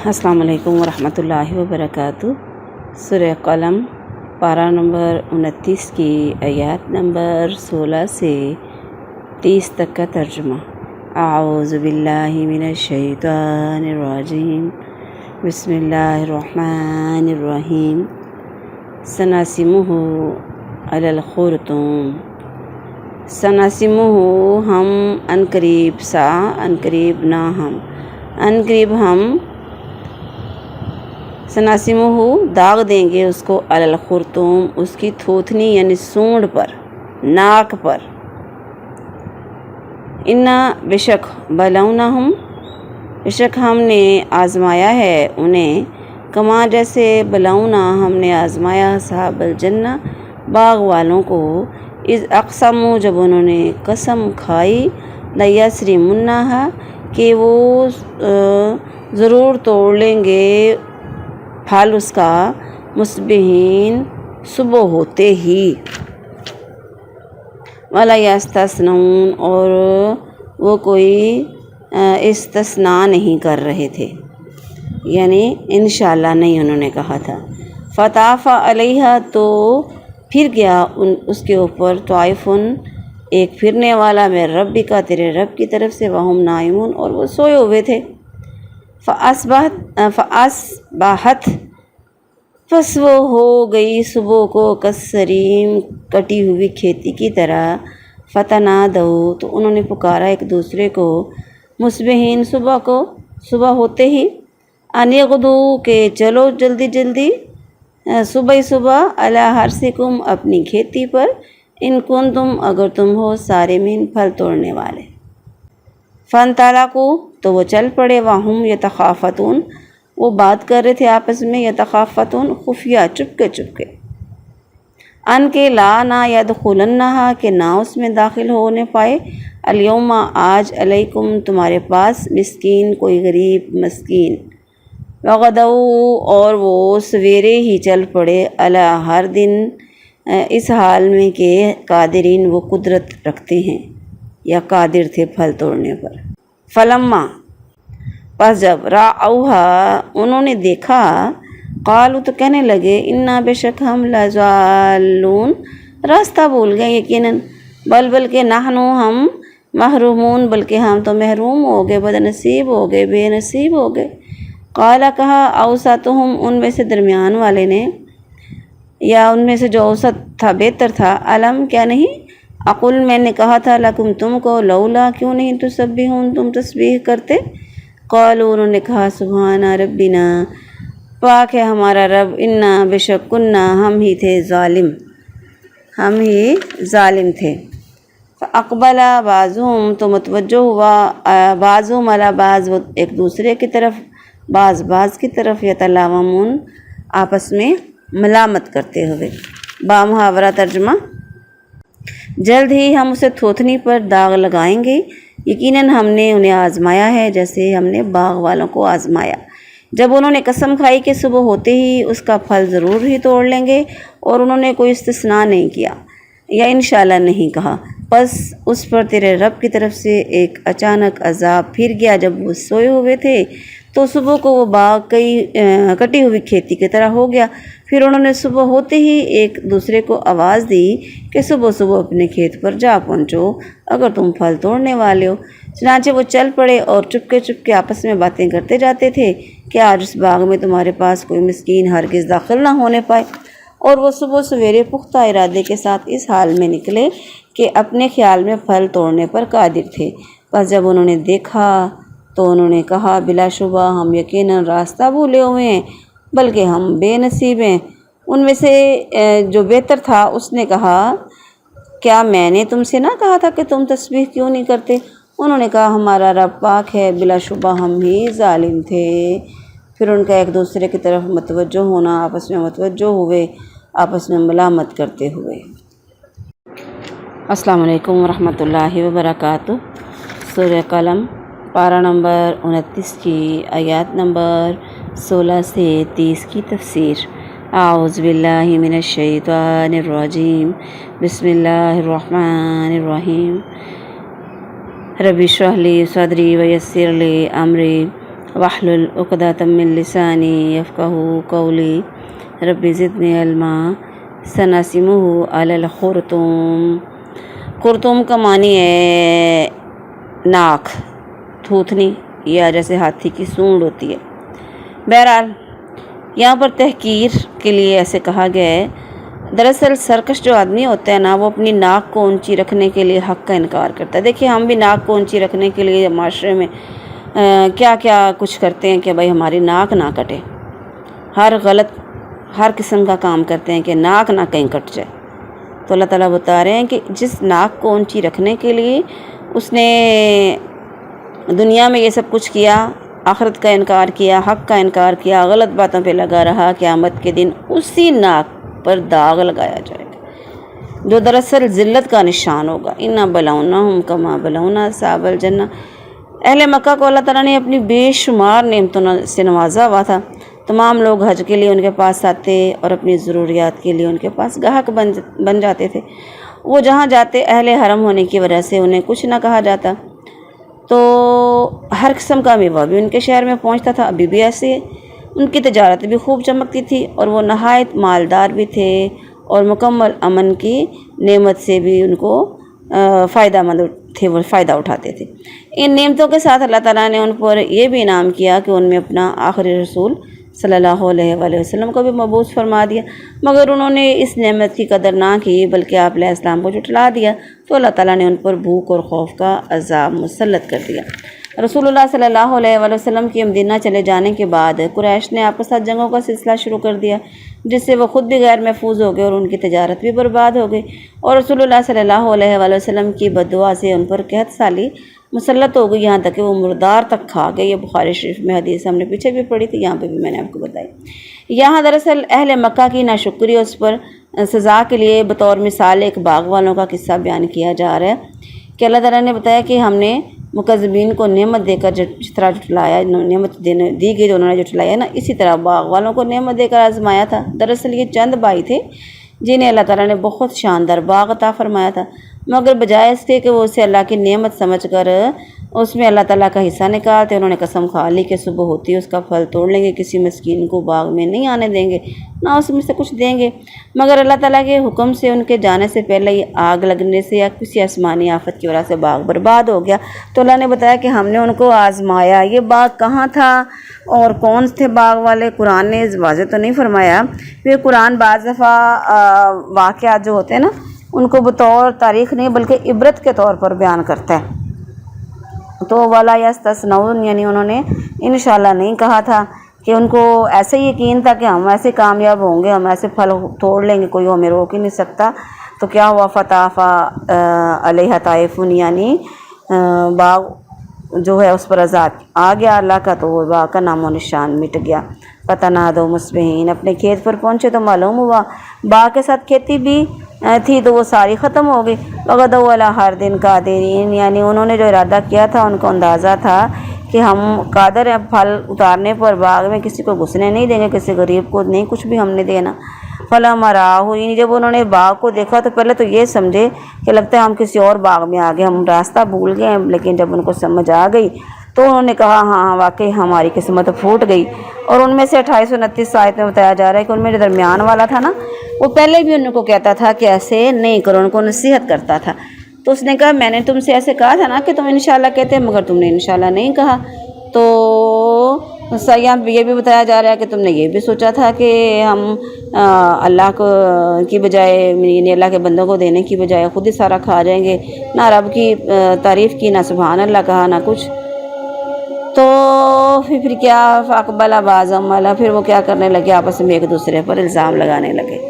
السلام علیکم ورحمۃ اللہ وبرکاتہ۔ سورہ قلم پارہ نمبر 29 کی آیات نمبر 16 سے 30 تک کا ترجمہ۔ اعوذ باللہ من الشیطان الرجیم، بسم اللہ الرحمن الرحیم۔ سناسمہ علی الخرطوم، سناسمہ ہم عنقریب، عنقریب نہ ہم، عنقریب ہم سناسمہ داغ دیں گے اس کو علی الخرطوم، اس کی تھوتنی یعنی سونڈ پر، ناک پر۔ انا بے شک بلونہم، بے شک ہم نے آزمایا ہے انہیں، کما جیسے بلونا ہم نے آزمایا اصحاب الجنہ باغ والوں کو، اذ اقسموا جب انہوں نے قسم کھائی، لیسرمنہا کہ وہ ضرور توڑ لیں گے پھل اس کا، مصبحین صبح ہوتے ہی، ولا یستثنون اور وہ کوئی استثناء نہیں کر رہے تھے، یعنی انشاءاللہ نہیں انہوں نے کہا تھا۔ فطاف علیہا تو پھر گیا اس کے اوپر، طائفن ایک پھرنے والا، میں ربی کا تیرے رب کی طرف سے، وہم نائمون اور وہ سوئے ہوئے تھے۔ فاصبحت پس وہ ہو گئی صبح کو، کسریم کٹی ہوئی کھیتی کی طرح، فتنادوا تو انہوں نے پکارا ایک دوسرے کو، مصبحین صبح کو، صبح ہوتے ہی، ان اغدو کہ چلو جلدی جلدی، صبح صبح، علی حرثکم اپنی کھیتی پر، ان کنتم اگر تم ہو صارمین پھل توڑنے والے۔ فانطلقوا تو وہ چل پڑے، وہم یتخافتون وہ بات کر رہے تھے آپس میں، یتخافتون خفیہ، چپکے چپکے، ان کے لا نہ یدخلنہا کہ نہ اس میں داخل ہونے پائے، الیوم آج، علیکم تمہارے پاس، مسکین کوئی غریب مسکین، وغدوا اور وہ سویرے ہی چل پڑے، علی ہر دن اس حال میں کہ قادرین وہ قدرت رکھتے ہیں یا قادر تھے پھل توڑنے پر۔ فلما پس جب رأوہا انہوں نے دیکھا، قالوا تو کہنے لگے، انا بے شک ہم لضالون راستہ بھول گئے یقیناً، بلکہ نحنو ہم محرومون بلکہ ہم تو محروم ہو گئے، بد نصیب ہو گئے، بے نصیب ہو گئے۔ قالا کہا، اوسطہم ان میں سے درمیان والے نے، یا ان میں سے جو اوسط تھا بہتر تھا، علم کیا نہیں، اقول میں نے کہا تھا، لکم تم کو، لولا کیوں نہیں تسبحون تم تسبیح کرتے۔ قالوا انہوں نے کہا، سبحان ربنا پاک ہے ہمارا رب، انا بے شک کننا ہم ہی تھے ظالم تھے۔ فاقبل بعضهم تو متوجہ ہوا بعضهم علی بعض وہ ایک دوسرے کی طرف، بعض کی طرف، یتلاومون آپس میں ملامت کرتے ہوئے۔ بامحاورہ ترجمہ، جلد ہی ہم اسے تھوتنی پر داغ لگائیں گے، یقیناً ہم نے انہیں آزمایا ہے جیسے ہم نے باغ والوں کو آزمایا، جب انہوں نے قسم کھائی کہ صبح ہوتے ہی اس کا پھل ضرور ہی توڑ لیں گے، اور انہوں نے کوئی استثناء نہیں کیا یا انشاءاللہ نہیں کہا، پس اس پر تیرے رب کی طرف سے ایک اچانک عذاب پھر گیا، جب وہ سوئے ہوئے تھے تو صبح کو وہ باغ کٹی ہوئی کھیتی کی طرح ہو گیا، پھر انہوں نے صبح ہوتے ہی ایک دوسرے کو آواز دی کہ صبح صبح اپنے کھیت پر جا پہنچو اگر تم پھل توڑنے والے ہو، چنانچہ وہ چل پڑے اور چپکے چپکے آپس میں باتیں کرتے جاتے تھے کہ آج اس باغ میں تمہارے پاس کوئی مسکین ہرگز داخل نہ ہونے پائے، اور وہ صبح سویرے پختہ ارادے کے ساتھ اس حال میں نکلے کہ اپنے خیال میں پھل توڑنے پر قادر تھے، پس جب انہوں نے دیکھا تو انہوں نے کہا، بلا شبہ ہم یقیناً راستہ بھولے ہوئے ہیں بلکہ ہم بے نصیب ہیں۔ ان میں سے جو بہتر تھا اس نے کہا، کیا میں نے تم سے نہ کہا تھا کہ تم تسبیح کیوں نہیں کرتے؟ انہوں نے کہا، ہمارا رب پاک ہے، بلا شبہ ہم ہی ظالم تھے۔ پھر ان کا ایک دوسرے کی طرف متوجہ ہونا، آپس میں متوجہ ہوئے، آپس میں ملامت کرتے ہوئے۔ السلام علیکم ورحمۃ اللہ وبرکاتہ۔ سورہ قلم پارہ نمبر 29 کی آیات نمبر 16 سے 30 کی تفسیر۔ اعوذ باللہ من الشیطان الرجیم، بسم اللہ الرحمن الرحیم۔ رب اشرح لی صدری ویسر لی امری वाहलुल उक़दतम मिन लिसानी यफ़क़हू क़ौली रब्बि ज़िदनी इल्मा सनसिमुहु अलल खुरतुम। खुरतुम का मानी है नाक, थूथनी, या जैसे हाथी की सूंड होती है। बहरहाल यहाँ पर तहकीर के लिए ऐसे कहा गया है। दरअसल सरकश जो आदमी होता है ना, वो अपनी नाक को ऊंची रखने के लिए हक़ का इनकार करता है। देखिए, हम भी नाक को ऊंची रखने के लिए माशरे में क्या क्या कुछ करते हैं कि भाई हमारी नाक ना कटे। हर किस्म का काम करते हैं कि नाक ना कहीं कट जाए। तो अल्लाह ताला बता रहे हैं कि जिस नाक को ऊंची रखने के लिए उसने दुनिया में ये सब कुछ किया, आखिरत का इनकार किया, हक़ का इनकार किया, गलत बातों पे लगा रहा, क़यामत के दिन उसी नाक पर दाग लगाया जाएगा, जो दरअसल ज़िल्लत का निशान होगा। इन्ना बलौनाहुम कमा बलौना अस्हाबल जन्नह। अहले मक्का को अल्लाह ताला ने अपनी बेशुमार नेमतों से नवाजा हुआ था। तमाम लोग हज के लिए उनके पास आते और अपनी ज़रूरियात के लिए उनके पास गाहक बन जाते थे। वो जहाँ जाते अहले हरम होने की वजह से उन्हें कुछ ना कहा जाता। तो हर किस्म का मेवा भी उनके शहर में पहुंचता था। अभी भी ऐसे उनकी तजारत भी खूब चमकती थी और वो नहायत मालदार भी थे और मुकम्मल अमन की नेमत से भी उनको फ़ायदामंद थे, वो फ़ायदा उठाते थे। इन नेमतों के साथ अल्लाह ताला ने उन पर यह भी इनाम किया कि उनमें अपना आखिरी रसूल सल्लल्लाहु अलैहि वसल्लम को भी मबूस फरमा दिया। मगर उन्होंने इस नेमत की कदर ना की, बल्कि आप अलैहिस्सलाम को झुठला दिया। तो अल्लाह ताला ने उन पर भूख और खौफ का अज़ाब मुसल्लत कर दिया। रसूलुल्लाह सल्लल्लाहु अलैहि वसल्लम के मदीना चले जाने के बाद कुरैश ने आपके साथ जंगों का सिलसिला शुरू कर दिया, जिससे वो ख़ुद भी गैर महफूज हो गए और उनकी तजारत भी बर्बाद हो गई। और रसूलुल्लाह सल्लल्लाहु अलैहि वसल्लम की बद्दुआ से उन पर कहत साली मुसल्लत हो गई, यहाँ तक कि वो मुर्दार तक खा गए। ये बुखारी शरीफ में हदीस हमने पीछे भी पढ़ी थी, यहाँ पे भी मैंने आपको बताई। यहाँ दरअसल अहले मक्का की नाशुक्री उस पर सज़ा के लिए बतौर मिसाल एक बाग वालों का किस्सा बयान किया जा रहा है कि अल्लाह ताला ने बताया कि हमने मुकज़्ज़िबीन को नेमत देकर जिस तरह जुटलाया, नेमत दी गई तो उन्होंने जुटलाया ना, इसी तरह बाग वालों को नेमत देकर आजमाया था। दरअसल ये चंद भाई थे जिन्हें अल्लाह ताला ने बहुत शानदार बाग अता फरमाया था, मगर बजाय इसके कि वो उसे अल्लाह की नेमत समझकर उसमें अल्लाह ताला का हिस्सा निकालते, उन्होंने कसम खा ली कि सुबह होती है उसका फल तोड़ लेंगे, किसी मस्कीन को बाग में नहीं आने देंगे, ना उसमें से कुछ देंगे। मगर अल्लाह ताला के हुक्म से उनके जाने से पहले ही आग लगने से या किसी आसमानी आफत की वजह से बाग बर्बाद हो गया। तो अल्लाह ने बताया कि हमने उनको आजमाया। ये बाग कहाँ था और कौन थे बाग वाले, कुरान ने वाज़ेह तो नहीं फरमाया। फिर कुरान बाज़ दफ़ा वाक़यात जो होते हैं ना, उनको बतौर तारीख़ नहीं बल्कि इबरत के तौर पर बयान करता है। तो वला यस्तस्नऊन, यानी उन्होंने इंशाअल्लाह नहीं कहा था कि उनको ऐसे यकीन था कि हम ऐसे कामयाब होंगे, हम ऐसे फल तोड़ लेंगे, कोई हमें रोक ही नहीं सकता। तो क्या हुआ, फताफा अलैहा ताइफुन, यानी बाग जो है उस पर अज़ाब आ गया अल्लाह का, तो वो बाग का नामो निशान मिट गया। फतनादो मुस्बिहीन, अपने खेत पर पहुँचे तो मालूम हुआ बाग के साथ खेती भी थी तो वो सारी ख़त्म हो गई। वगदौ अला हर दिन कादिरीन, यानी उन्होंने जो इरादा किया था उनको अंदाज़ा था कि हम कादर हैं फल उतारने पर, बाग में किसी को घुसने नहीं देंगे, किसी गरीब को नहीं कुछ भी हमने देना। फलम्मा राहू, जब उन्होंने बाग को देखा तो पहले तो ये समझे कि लगता है हम किसी और बाग में आ गए, हम रास्ता भूल गए। लेकिन जब उनको समझ आ गई तो उन्होंने कहा हाँ वाकई हमारी किस्मत फूट गई। और उनमें से 2829 आयत में बताया जा रहा है कि उनमें जो दरमियान वाला था ना, वो पहले भी उनको कहता था कि ऐसे नहीं करो, उनको नसीहत करता था। तो उसने कहा मैंने तुमसे ऐसे कहा था ना कि तुम इंशाल्लाह कहते हैं, मगर तुमने इंशाल्लाह नहीं कहा। तो यहाँ ये भी बताया जा रहा है कि तुमने ये भी सोचा था कि हम अल्लाह को की बजाय, यानी अल्लाह के बंदों को देने की बजाय खुद ही सारा खा जाएंगे, ना रब की तारीफ़ की, ना सुभान अल्लाह कहा, ना कुछ। तो फिर क्या, फ़अक़बला बाज़ुहुम अला, फिर वो क्या करने लगे, आपस में एक दूसरे पर इल्ज़ाम लगाने लगे।